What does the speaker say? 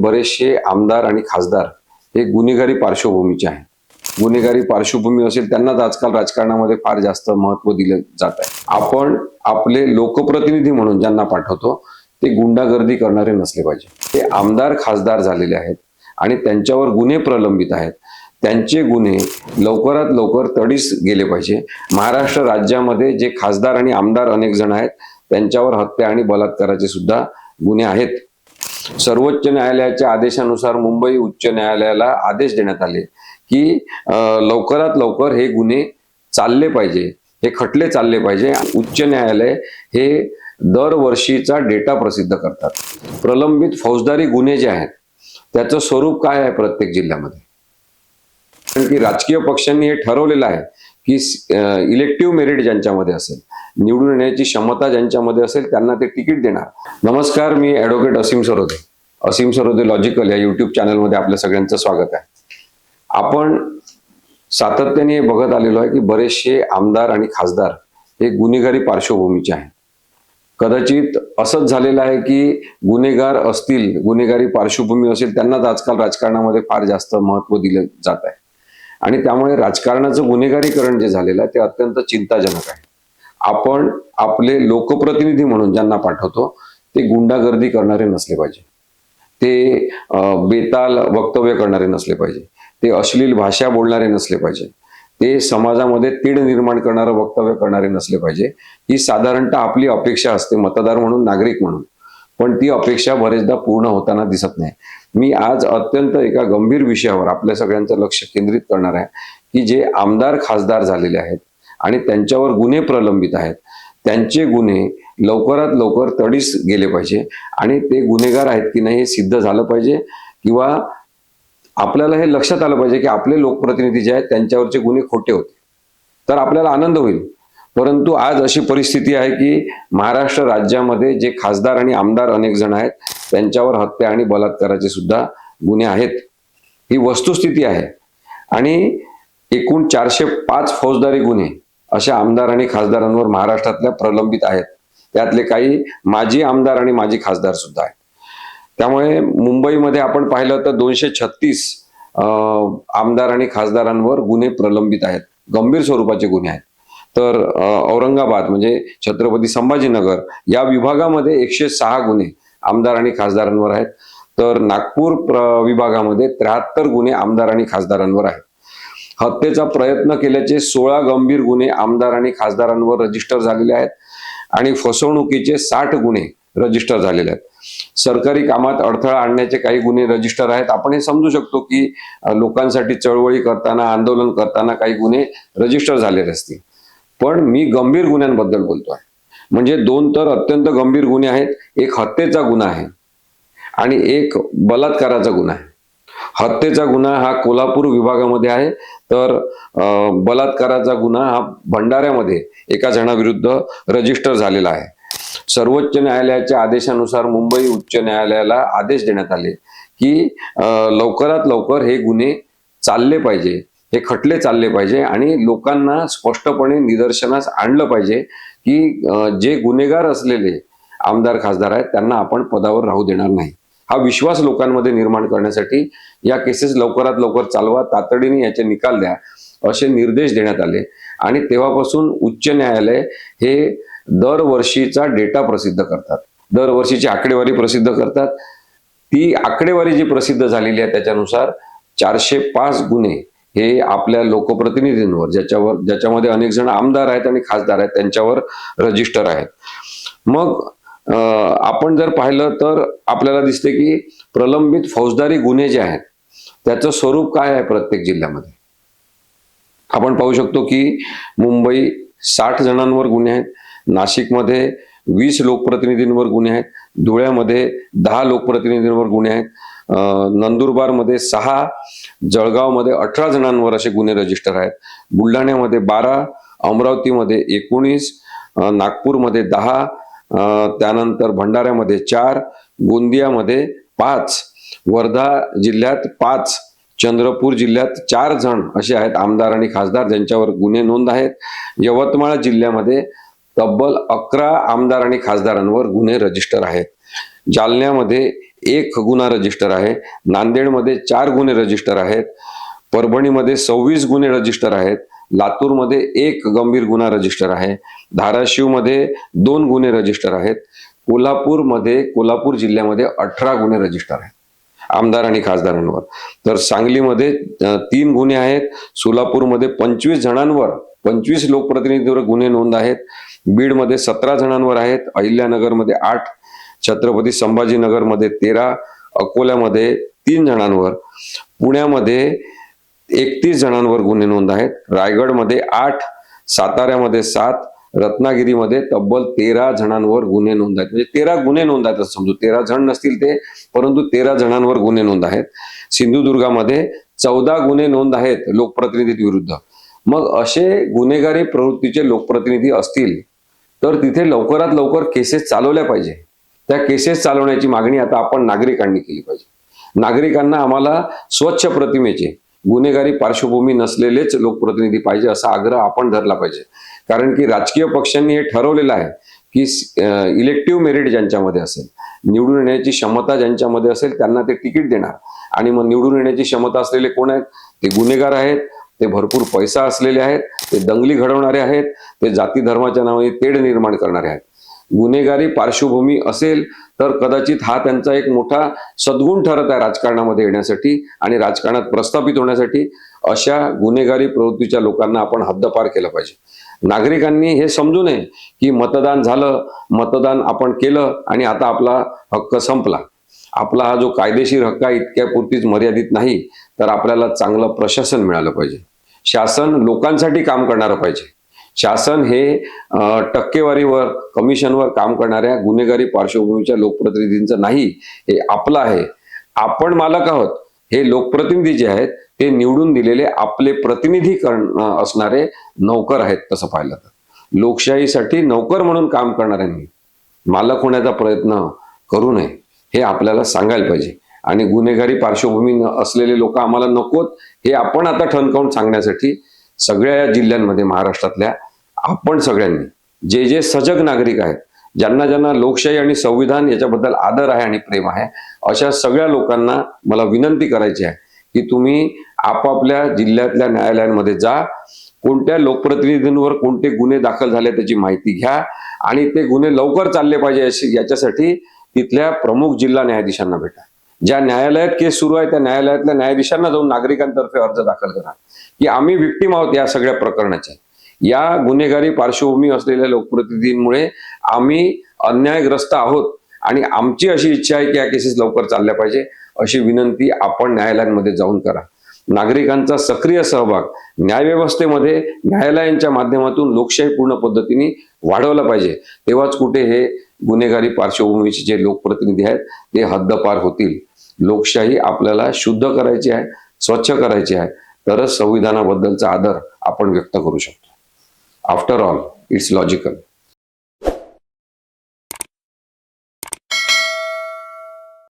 बरेचसे आमदार आणि खासदार हे गुन्हेगारी पार्श्वभूमीचे आहेत. गुन्हेगारी पार्श्वभूमी असेल त्यांनाच आजकाल राजकारणामध्ये फार जास्त महत्त्व दिले जात आहे. आपण आपले लोकप्रतिनिधी म्हणून ज्यांना पाठवतो ते गुंडागर्दी करणारे नसले पाहिजे. ते आमदार खासदार झालेले आहेत आणि त्यांच्यावर गुन्हे प्रलंबित आहेत. त्यांचे गुन्हे लवकरात लवकर तडीस गेले पाहिजे. महाराष्ट्र राज्यामध्ये जे खासदार आणि आमदार अनेक जण आहेत त्यांच्यावर हत्या आणि बलात्काराचे सुद्धा गुन्हे आहेत. सर्वोच्च न्यायालयाच्या आदेशानुसार मुंबई उच्च न्यायालयाला आदेश देण्यात आले की लवकरात लवकर हे गुन्हे चालले पाहिजे, हे खटले चालले पाहिजे. उच्च न्यायालय हे दरवर्षीचा डेटा प्रसिद्ध करतात. प्रलंबित फौजदारी गुन्हे जे आहेत त्याचं स्वरूप काय आहे प्रत्येक जिल्ह्यामध्ये. कारण की राजकीय पक्षांनी हे ठरवलेलं आहे की इलेक्टिव्ह मेरिट ज्यांच्यामध्ये असेल, निवडून येण्याची क्षमता ज्यांच्यामध्ये असेल त्यांना ते तिकीट देणार. नमस्कार, मी ॲडव्होकेट असीम सरोदे. असीम सरोदे लॉजिकल या यूट्यूब चॅनलमध्ये आपल्या सगळ्यांचं स्वागत आहे. आपण सातत्याने बघत आलेलो आहे की बरेचसे आमदार आणि खासदार हे गुन्हेगारी पार्श्वभूमीचे आहेत. कदाचित असंच झालेलं आहे की गुन्हेगार असतील, गुन्हेगारी पार्श्वभूमी असेल त्यांनाच आजकाल राजकारणामध्ये फार जास्त महत्त्व दिले जात आहे आणि त्यामुळे राजकारणाचं गुन्हेगारीकरण जे झालेलं आहे ते अत्यंत चिंताजनक आहे. आपण आपले लोकप्रतिनिधी म्हणून ज्यांना पाठवतो ते गुंडागर्दी करणारे नसले पाहिजे. ते बेताल वक्तव्य करणारे नसले पाहिजे. ते अश्लील भाषा बोलणारे नसले पाहिजे. ते समाजामध्ये तीड निर्माण करणारं वक्तव्य करणारे नसले पाहिजे. ही साधारणतः आपली अपेक्षा असते मतदार म्हणून, नागरिक म्हणून, पण ती अपेक्षा बरेचदा पूर्ण होताना दिसत नाही. मी आज अत्यंत एका गंभीर विषयावर आपल्या सगळ्यांचं लक्ष केंद्रित करणार आहे की जे आमदार खासदार झालेले आहेत आणि त्यांच्यावर गुन्हे प्रलंबित आहेत, त्यांचे गुन्हे लवकरात लवकर तडीस गेले पाहिजे आणि ते गुन्हेगार आहेत की नाही हे सिद्ध झालं पाहिजे. किंवा आपल्याला हे लक्षात आलं पाहिजे की आपले लोकप्रतिनिधी जे आहेत त्यांच्यावरचे गुन्हे खोटे होते, तर आपल्याला आनंद होईल. परंतु आज अशी परिस्थिती आहे की महाराष्ट्र राज्यामध्ये जे खासदार आणि आमदार अनेक जण आहेत त्यांच्यावर हत्या आणि बलात्काराचे सुद्धा गुन्हे आहेत. ही वस्तुस्थिती आहे आणि एकूण 405 फौजदारी गुन्हे अशा आमदार आणि खासदारांवर महाराष्ट्रातल्या प्रलंबित आहेत. त्यातले काही माजी आमदार आणि माजी खासदार सुद्धा आहेत. त्यामुळे मुंबईमध्ये आपण पाहिलं तर 236 आमदार आणि खासदारांवर गुन्हे प्रलंबित आहेत, गंभीर स्वरूपाचे गुन्हे आहेत. तर औरंगाबाद म्हणजे छत्रपती संभाजीनगर या विभागामध्ये 106 गुन्हे आमदार आणि खासदारांवर आहेत. तर नागपूर विभागामध्ये 73 गुन्हे आमदार आणि खासदारांवर आहेत. हत्येचा प्रयत्न केल्याचे 16 गंभीर गुन्हे आमदार आणि खासदारांवर रजिस्टर झालेले आहेत आणि फसवणुकीचे 60 गुन्हे रजिस्टर झालेले आहेत. सरकारी कामात अडथळा आणण्याचे काही गुन्हे रजिस्टर आहेत. आपण हे समजू शकतो की लोकांसाठी चळवळी करताना, आंदोलन करताना काही गुन्हे रजिस्टर झालेले असतील. पण मी गंभीर गुन्ह्यांबद्दल बोलतोय. म्हणजे 2 तर अत्यंत गंभीर गुन्हे आहेत. एक हत्येचा गुन्हा आहे आणि एक बलात्काराचा गुन्हा आहे. हत्येचा गुन्हा हा कोल्हापूर विभागामध्ये आहे, तर बलात्काराचा गुन्हा हा भंडाऱ्यामध्ये एका जणाविरुद्ध रजिस्टर झालेला आहे. सर्वोच्च न्यायालयाच्या आदेशानुसार मुंबई उच्च न्यायालयाला आदेश देण्यात आले की लवकरात लवकर हे गुन्हे चालले पाहिजे, हे खटले चालले पाहिजे आणि लोकांना स्पष्टपणे निदर्शनास आणलं पाहिजे की जे गुन्हेगार असलेले आमदार खासदार आहेत त्यांना आपण पदावर राहू देणार नाही. हा विश्वास लोकांमध्ये निर्माण करण्यासाठी या केसेस लवकरात लवकर चालवा, तातडीने याचे निकाल द्या असे निर्देश देण्यात आले. आणि तेव्हापासून उच्च न्यायालय हे दरवर्षीचा डेटा प्रसिद्ध करतात, दरवर्षीची आकडेवारी प्रसिद्ध करतात. ती आकडेवारी जी प्रसिद्ध झालेली आहे त्याच्यानुसार 405 गुन्हे हे आपल्या लोकप्रतिनिधींवर, ज्याच्यामध्ये अनेक जण आमदार आहेत आणि खासदार आहेत, त्यांच्यावर रजिस्टर आहेत. मग आपण जर पाहिलं तर आपल्याला दिसते की प्रलंबित फौजदारी गुन्हे जे आहेत त्याचं स्वरूप काय आहे प्रत्येक जिल्ह्यामध्ये. आपण पाहू शकतो की मुंबई 60 जणांवर गुन्हे आहेत, नाशिकमध्ये 20 लोकप्रतिनिधींवर गुन्हे आहेत, धुळ्यामध्ये 10 लोकप्रतिनिधींवर गुन्हे आहेत, नंदुरबारमध्ये 6, जळगावमध्ये 18 जणांवर असे गुन्हे रजिस्टर आहेत, बुलढाण्यामध्ये 12, अमरावतीमध्ये 19, नागपूरमध्ये 10, त्यानंतर भंडाऱ्यामध्ये 4, गोंदियामध्ये 5, वर्धा जिल्ह्यात 5, चंद्रपूर जिल्ह्यात 4 जण असे आहेत आमदार आणि खासदार ज्यांच्यावर गुन्हे नोंद आहेत. यवतमाळ जिल्ह्यामध्ये तब्बल 11 आमदार आणि खासदारांवर गुन्हे रजिस्टर आहेत. जालन्यामध्ये 1 गुन्हा रजिस्टर आहे, नांदेडमध्ये 4 गुन्हे रजिस्टर आहेत, परभणीमध्ये 26 गुन्हे रजिस्टर आहेत, लातूरमध्ये 1 गंभीर गुन्हा रजिस्टर आहे, धाराशिवमध्ये 2 गुन्हे रजिस्टर आहेत, कोल्हापूर जिल्ह्यामध्ये 18 गुन्हे रजिस्टर आहेत आमदार आणि खासदारांवर. तर सांगलीमध्ये 3 गुन्हे आहेत, सोलापूरमध्ये 25 जणांवर 25 लोकप्रतिनिधींवर गुन्हे नोंद आहेत, बीडमध्ये 17 जणांवर आहेत, अहिल्यानगरमध्ये 8, छत्रपती संभाजीनगरमध्ये 13, अकोल्यामध्ये 3 जणांवर, पुण्यामध्ये 31 जणांवर गुन्हे नोंद आहेत, रायगडमध्ये 8, साताऱ्यामध्ये 7, रत्नागिरीमध्ये तब्बल 13 जणांवर गुन्हे नोंद आहेत. म्हणजे 13 गुन्हे नोंद आहेत असं समजू, 13 जण नसतील ते, परंतु 13 जणांवर गुन्हे नोंद आहेत. सिंधुदुर्गामध्ये 14 गुन्हे नोंद आहेत लोकप्रतिनिधी विरुद्ध. मग असे गुन्हेगारी प्रवृत्तीचे लोकप्रतिनिधी असतील तर तिथे लवकरात लवकर केसेस चालवल्या पाहिजे. त्या केसेस चालवण्याची मागणी आता आपण नागरिकांनी केली पाहिजे. नागरिकांना आम्हाला स्वच्छ प्रतिमेचे, गुन्हेगारी पार्श्वभूमी नसलेलेच लोकप्रतिनिधी पाहिजे असा आग्रह आपण धरला पाहिजे. कारण की राजकीय पक्षांनी हे ठरवलेलं आहे की इलेक्टिव्ह मेरिट ज्यांच्यामध्ये असेल, निवडून येण्याची क्षमता ज्यांच्यामध्ये असेल त्यांना ते तिकीट देणार. आणि मग निवडून येण्याची क्षमता असलेले कोण आहेत? ते गुन्हेगार आहेत, ते भरपूर पैसा असलेले आहेत, ते दंगली घडवणारे आहेत, ते जाती धर्माच्या नावाने तेढ निर्माण करणारे आहेत. गुन्हेगारी पार्श्वभूमी असेल तर कदाचित हा त्यांचा एक मोठा सद्गुण ठरत आहे राजकारणामध्ये येण्यासाठी आणि राजकारणात प्रस्थापित होण्यासाठी. अशा गुन्हेगारी प्रवृत्तीच्या लोकांना आपण हद्दपार केलं पाहिजे. नागरिकांनी हे समजू नये की मतदान झालं, मतदान आपण केलं आणि आता आपला हक्क संपला. आपला हा जो कायदेशीर हक्क आहे इतक्या पुरतीच मर्यादित नाही, तर आपल्याला चांगलं प्रशासन मिळालं पाहिजे. शासन लोकांसाठी काम करणारं पाहिजे. शासन हे टक्केवारीवर, कमिशनवर काम करणाऱ्या गुन्हेगारी पार्श्वभूमीच्या लोकप्रतिनिधींचं नाही, हे आपलं आहे. आपण मालक आहोत. हे लोकप्रतिनिधी जे आहेत ते निवडून दिलेले आपले प्रतिनिधी असणारे नौकर आहेत. तसं पाहिलं तर लोकशाहीसाठी नौकर म्हणून काम करणाऱ्यांनी मालक होण्याचा प्रयत्न करू नये हे आपल्याला सांगायला पाहिजे. आणि गुन्हेगारी पार्श्वभूमी असलेले लोक आम्हाला नकोत हे आपण आता ठणकावून सांगण्यासाठी सगळ्या या जिल्ह्यांमध्ये महाराष्ट्रातल्या आपण सगळ्यांनी जे जे सजग नागरिक आहेत, ज्यांना ज्यांना लोकशाही आणि संविधान याच्याबद्दल आदर आहे आणि प्रेम आहे, अशा सगळ्या लोकांना मला विनंती करायची आहे की तुम्ही आपापल्या जिल्ह्यातल्या न्यायालयांमध्ये जा, कोणत्या लोकप्रतिनिधींवर कोणते गुन्हे दाखल झाले त्याची माहिती घ्या आणि ते गुन्हे लवकर चालले पाहिजे याच्यासाठी तिथल्या प्रमुख जिल्हा न्यायाधीशांना भेटा. ज्या न्यायालयात केस सुरू आहे त्या न्यायालयातल्या न्यायाधीशांना जाऊन नागरिकांतर्फे अर्ज दाखल करा की आम्ही विक्टीम आहोत या सगळ्या प्रकरणाच्या. या गुन्हेगारी पार्श्वभूमी असलेल्या लोकप्रतिनिधींमुळे आम्ही अन्यायग्रस्त आहोत आणि आमची अशी इच्छा आहे की या केसेस लवकर चालल्या पाहिजे. अशी विनंती आपण न्यायालयांमध्ये जाऊन करा. नागरिकांचा सक्रिय सहभाग न्यायव्यवस्थेमध्ये न्यायालयांच्या माध्यमातून लोकशाही पूर्ण पद्धतीने वाढवला पाहिजे. तेव्हाच कुठे हे गुन्हेगारी पार्श्वभूमीचे जे लोकप्रतिनिधी आहेत ते हद्दपार होतील. लोकशाही आपल्याला शुद्ध करायची आहे, स्वच्छ करायची आहे, तरच संविधानाबद्दलचा आदर आपण व्यक्त करू शकतो. After all it's logical.